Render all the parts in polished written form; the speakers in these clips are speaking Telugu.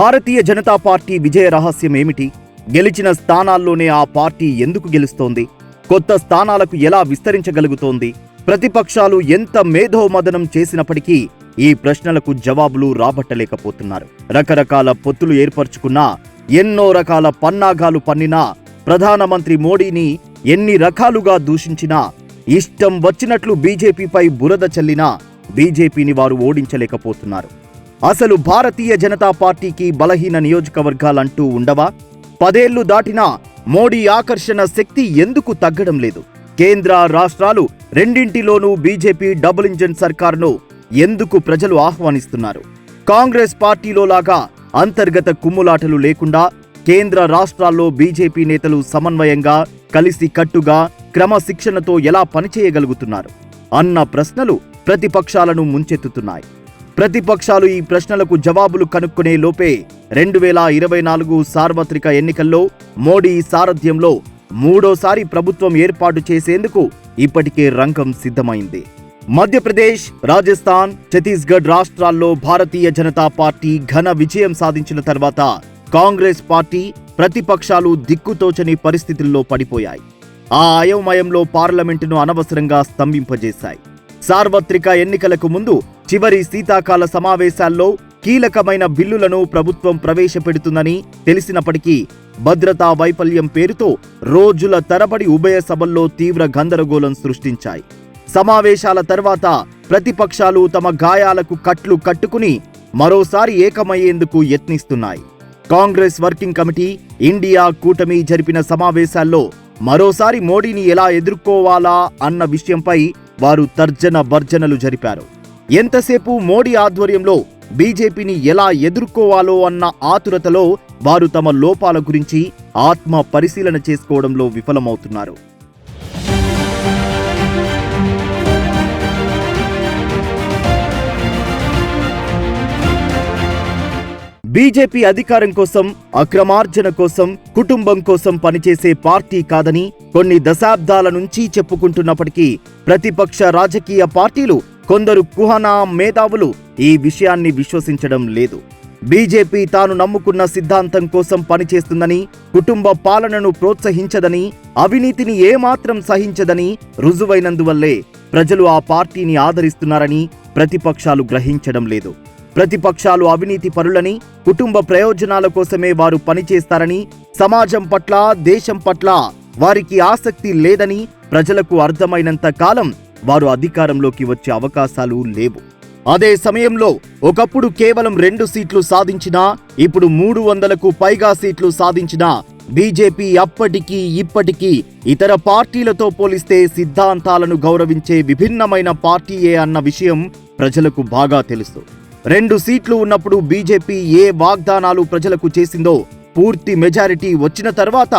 భారతీయ జనతా పార్టీ విజయ రహస్యం ఏమిటి? గెలిచిన స్థానాల్లోనే ఆ పార్టీ ఎందుకు గెలుస్తోంది? కొత్త స్థానాలకు ఎలా విస్తరించగలుగుతోంది? ప్రతిపక్షాలు ఎంత మేధోమదనం చేసినప్పటికీ ఈ ప్రశ్నలకు జవాబులు రాబట్టలేకపోతున్నారు. రకరకాల పొత్తులు ఏర్పరచుకున్నా, ఎన్నో రకాల పన్నాగాలు పన్నినా, ప్రధానమంత్రి మోడీని ఎన్ని రకాలుగా దూషించినా, ఇష్టం వచ్చినట్లు బీజేపీపై బురద చల్లినా బీజేపీని వారు ఓడించలేకపోతున్నారు. అసలు భారతీయ జనతా పార్టీకి బలహీన నియోజకవర్గాలంటూ ఉండవా? 10 ఏళ్లు దాటినా మోడీ ఆకర్షణ శక్తి ఎందుకు తగ్గడం లేదు? కేంద్ర, రాష్ట్రాలు రెండింటిలోనూ బీజేపీ డబుల్ ఇంజన్ సర్కారును ఎందుకు ప్రజలు ఆహ్వానిస్తున్నారు? కాంగ్రెస్ పార్టీలో లాగా అంతర్గత కుమ్ములాటలు లేకుండా కేంద్ర, రాష్ట్రాల్లో బీజేపీ నేతలు సమన్వయంగా, కలిసి కట్టుగా, క్రమశిక్షణతో ఎలా పనిచేయగలుగుతున్నారు అన్న ప్రశ్నలు ప్రతిపక్షాలను ముంచెత్తుతున్నాయి. ప్రతిపక్షాలు ఈ ప్రశ్నలకు జవాబులు కనుక్కునే లోపే 2024 సార్వత్రిక ఎన్నికల్లో మోడీ సారథ్యంలో మూడోసారి ప్రభుత్వం ఏర్పాటు చేసేందుకు ఇప్పటికే రంగం సిద్ధమైంది. మధ్యప్రదేశ్, రాజస్థాన్, ఛత్తీస్గఢ్ రాష్ట్రాల్లో భారతీయ జనతా పార్టీ ఘన విజయం సాధించిన తర్వాత కాంగ్రెస్ పార్టీ, ప్రతిపక్షాలు దిక్కుతోచని పరిస్థితుల్లో పడిపోయాయి. ఆ అయోమయంలో పార్లమెంటును అనవసరంగా స్తంభింపజేశాయి. సార్వత్రిక ఎన్నికలకు ముందు చివరి శీతాకాల సమావేశాల్లో కీలకమైన బిల్లులను ప్రభుత్వం ప్రవేశపెడుతుందని తెలిసినప్పటికీ భద్రతా వైఫల్యం పేరుతో రోజుల తరబడి ఉభయ సభల్లో తీవ్ర గందరగోళం సృష్టించాయి. సమావేశాల తర్వాత ప్రతిపక్షాలు తమ గాయాలకు కట్లు కట్టుకుని మరోసారి ఏకమయ్యేందుకు యత్నిస్తున్నాయి. కాంగ్రెస్ వర్కింగ్ కమిటీ, ఇండియా కూటమి జరిపిన సమావేశాల్లో మరోసారి మోడీని ఎలా ఎదుర్కోవాలా అన్న విషయంపై వారు తర్జన భర్జనలు జరిపారు. ఎంతసేపు మోడీ ఆధ్వర్యంలో బీజేపీని ఎలా ఎదుర్కోవాలో అన్న ఆతురతలో వారు తమ లోపాల గురించి ఆత్మ పరిశీలన చేసుకోవడంలో విఫలమవుతున్నారు. బీజేపీ అధికారం కోసం, అక్రమార్జన కోసం, కుటుంబం కోసం పనిచేసే పార్టీ కాదని కొన్ని దశాబ్దాల నుంచి చెప్పుకుంటున్నప్పటికీ ప్రతిపక్ష రాజకీయ పార్టీలు, కొందరు కుహనా మేధావులు ఈ విషయాన్ని విశ్వసించడం లేదు. బీజేపీ తాను నమ్ముకున్న సిద్ధాంతం కోసం పనిచేస్తుందని, కుటుంబ పాలనను ప్రోత్సహించదని, అవినీతిని ఏమాత్రం సహించదని రుజువైనందువల్లే ప్రజలు ఆ పార్టీని ఆదరిస్తున్నారని ప్రతిపక్షాలు గ్రహించడం లేదు. ప్రతిపక్షాలు అవినీతి పరులని, కుటుంబ ప్రయోజనాల కోసమే వారు పనిచేస్తారని, సమాజం పట్ల, దేశం పట్ల వారికి ఆసక్తి లేదని ప్రజలకు అర్థమైనంత కాలం వారు అధికారంలోకి వచ్చే అవకాశాలు లేవు. అదే సమయంలో ఒకప్పుడు కేవలం 2 సీట్లు సాధించినా, ఇప్పుడు 300కు పైగా సీట్లు సాధించినా బీజేపీ అప్పటికీ ఇప్పటికీ ఇతర పార్టీలతో పోలిస్తే సిద్ధాంతాలను గౌరవించే విభిన్నమైన పార్టీయే అన్న విషయం ప్రజలకు బాగా తెలుసు. 2 సీట్లు ఉన్నప్పుడు బీజేపీ ఏ వాగ్దానాలు ప్రజలకు చేసిందో పూర్తి మెజారిటీ వచ్చిన తర్వాత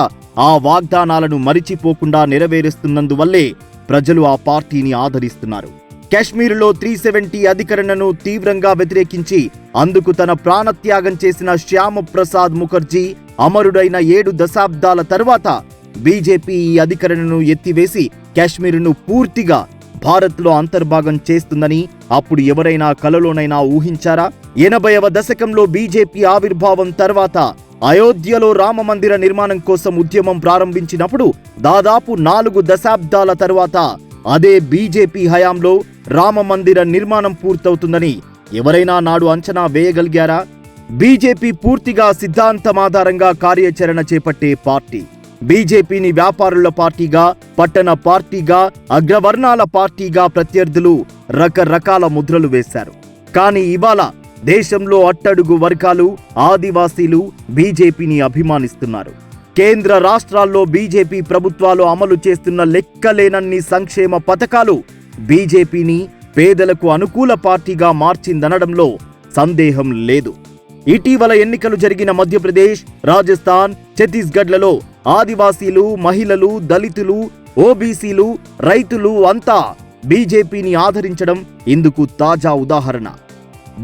ఆ వాగ్దానాలను మరిచిపోకుండా నెరవేరుస్తున్నందువల్లే ప్రజలు ఆ పార్టీని ఆదరిస్తున్నారు. కాశ్మీరులో 370 అధికరణను తీవ్రంగా వ్యతిరేకించి అందుకు తన ప్రాణత్యాగం చేసిన శ్యామ ప్రసాద్ ముఖర్జీ అమరుడైన 7 దశాబ్దాల తర్వాత బీజేపీ ఈ అధికరణను ఎత్తివేసి కాశ్మీరును పూర్తిగా భారత్లో అంతర్భాగం చేస్తుందని అప్పుడు ఎవరైనా కలలోనైనా ఊహించారా? 80వ దశకంలో బీజేపీ ఆవిర్భావం తర్వాత అయోధ్యలో రామమందిర నిర్మాణం కోసం ఉద్యమం ప్రారంభించినప్పుడు దాదాపు 4 దశాబ్దాల తర్వాత అదే బీజేపీ హయాంలో రామమందిర నిర్మాణం పూర్తవుతుందని ఎవరైనా నాడు అంచనా వేయగలిగారా? బీజేపీ పూర్తిగా సిద్ధాంతం ఆధారంగా కార్యాచరణ చేపట్టే పార్టీ. బీజేపీని వ్యాపారుల పార్టీగా, పట్టణ పార్టీగా, అగ్రవర్ణాల పార్టీగా ప్రత్యర్థులు రకరకాల ముద్రలు వేశారు. కానీ ఇవాళ దేశంలో అట్టడుగు వర్గాలు, ఆదివాసీలు బీజేపీని అభిమానిస్తున్నారు. కేంద్ర, రాష్ట్రాల్లో బీజేపీ ప్రభుత్వాలు అమలు చేస్తున్న లెక్కలేనన్ని సంక్షేమ పథకాలు బీజేపీని పేదలకు అనుకూల పార్టీగా మార్చిందనడంలో సందేహం లేదు. ఇటీవల ఎన్నికలు జరిగిన మధ్యప్రదేశ్, రాజస్థాన్, ఛత్తీస్గఢ్లలో ఆదివాసీలు, మహిళలు, దళితులు, ఓబీసీలు, రైతులు అంతా బీజేపీని ఆదరించడం ఇందుకు తాజా ఉదాహరణ.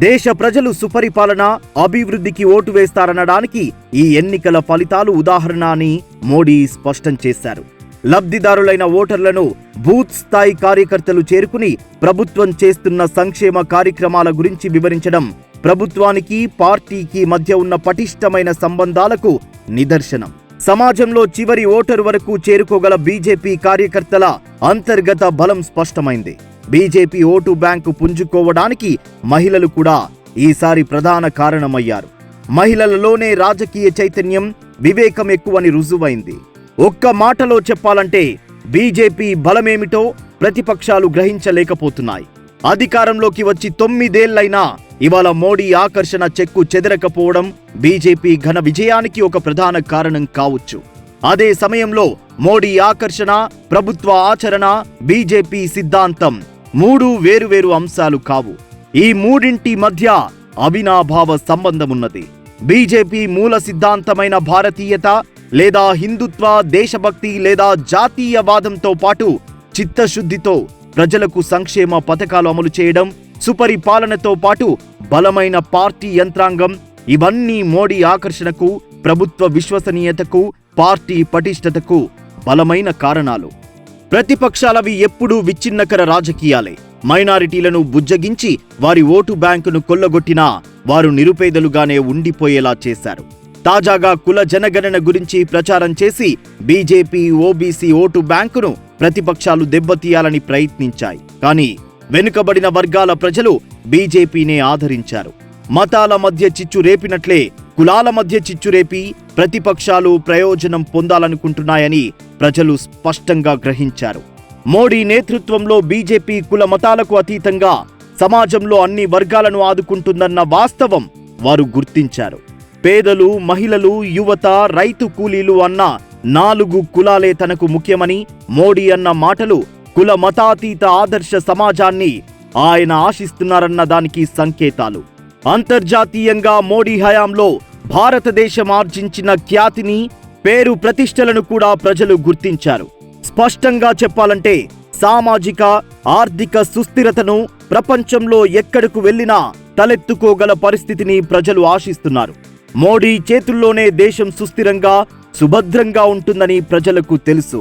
దేశ ప్రజలు సుపరిపాలన, అభివృద్ధికి ఓటు వేస్తారనడానికి ఈ ఎన్నికల ఫలితాలు ఉదాహరణ అని మోడీ స్పష్టం చేశారు. లబ్ధిదారులైన ఓటర్లను బూత్ స్థాయి కార్యకర్తలు చేరుకుని ప్రభుత్వం చేస్తున్న సంక్షేమ కార్యక్రమాల గురించి వివరించడం ప్రభుత్వానికి పార్టీకి మధ్య ఉన్న పటిష్టమైన సంబంధాలకు నిదర్శనం. సమాజంలో చివరి ఓటరు వరకు చేరుకోగల బీజేపీ కార్యకర్తల అంతర్గత బలం స్పష్టమైంది. బీజేపీ ఓటు బ్యాంకు పుంజుకోవడానికి మహిళలు కూడా ఈసారి ప్రధాన కారణమయ్యారు. మహిళలలోనే రాజకీయ చైతన్యం, వివేకం ఎక్కువని రుజువైంది. ఒక్క మాటలో చెప్పాలంటే బీజేపీ బలమేమిటో ప్రతిపక్షాలు గ్రహించలేకపోతున్నాయి. అధికారంలోకి వచ్చి 9 ఏళ్లైనా ఇవాళ మోడీ ఆకర్షణ చెక్కు చెదరకపోవడం బీజేపీ ఘన విజయానికి ఒక ప్రధాన కారణం కావచ్చు. అదే సమయంలో మోడీ ఆకర్షణ, ప్రభుత్వ ఆచరణ, బీజేపీ సిద్ధాంతం 3 వేరువేరు అంశాలు కావు. ఈ మూడింటి మధ్య అవినాభావ సంబంధమున్నది. బీజేపీ మూల సిద్ధాంతమైన భారతీయత లేదా హిందుత్వ, దేశభక్తి లేదా జాతీయవాదంతో పాటు చిత్తశుద్ధితో ప్రజలకు సంక్షేమ పథకాలు అమలు చేయడం, సుపరిపాలనతో పాటు బలమైన పార్టీ యంత్రాంగం, ఇవన్నీ మోడీ ఆకర్షణకు, ప్రభుత్వ విశ్వసనీయతకు, పార్టీ పటిష్టతకు బలమైన కారణాలు. ప్రతిపక్షాలవి ఎప్పుడూ విచ్ఛిన్నకర రాజకీయాలే. మైనారిటీలను బుజ్జగించి వారి ఓటు బ్యాంకును కొల్లగొట్టినా వారు నిరుపేదలుగానే ఉండిపోయేలా చేశారు. తాజాగా కుల జనగణన గురించి ప్రచారం చేసి బీజేపీ ఓబీసీ ఓటు బ్యాంకును ప్రతిపక్షాలు దెబ్బతీయాలని ప్రయత్నించాయి. కానీ వెనుకబడిన వర్గాల ప్రజలు బీజేపీనే ఆదరించారు. మతాల మధ్య చిచ్చు రేపినట్లే కులాల మధ్య చిచ్చు రేపి ప్రతిపక్షాలు ప్రయోజనం పొందాలనుకుంటున్నాయని ప్రజలు స్పష్టంగా గ్రహించారు. మోడీ నేతృత్వంలో బీజేపీ కుల మతాలకు అతీతంగా సమాజంలో అన్ని వర్గాలను ఆదుకుంటుందన్న వాస్తవం వారు గుర్తించారు. పేదలు, మహిళలు, యువత, రైతు కూలీలు అన్న 4 కులాలే తనకు ముఖ్యమని మోడీ అన్న మాటలు కుల మతాతీత ఆదర్శ సమాజాన్ని ఆయన ఆశిస్తున్నారన్న దానికి సంకేతాలు. అంతర్జాతీయంగా మోడీ హయాంలో భారతదేశం ఆర్జించిన ఖ్యాతిని, పేరు ప్రతిష్టలను కూడా ప్రజలు గుర్తించారు. స్పష్టంగా చెప్పాలంటే సామాజిక, ఆర్థిక సుస్థిరతను ప్రపంచంలో ఎక్కడకు వెళ్లినా తలెత్తుకోగల పరిస్థితిని ప్రజలు ఆశిస్తున్నారు. మోడీ చేతుల్లోనే దేశం సుస్థిరంగా, సుభద్రంగా ఉంటుందని ప్రజలకు తెలుసు.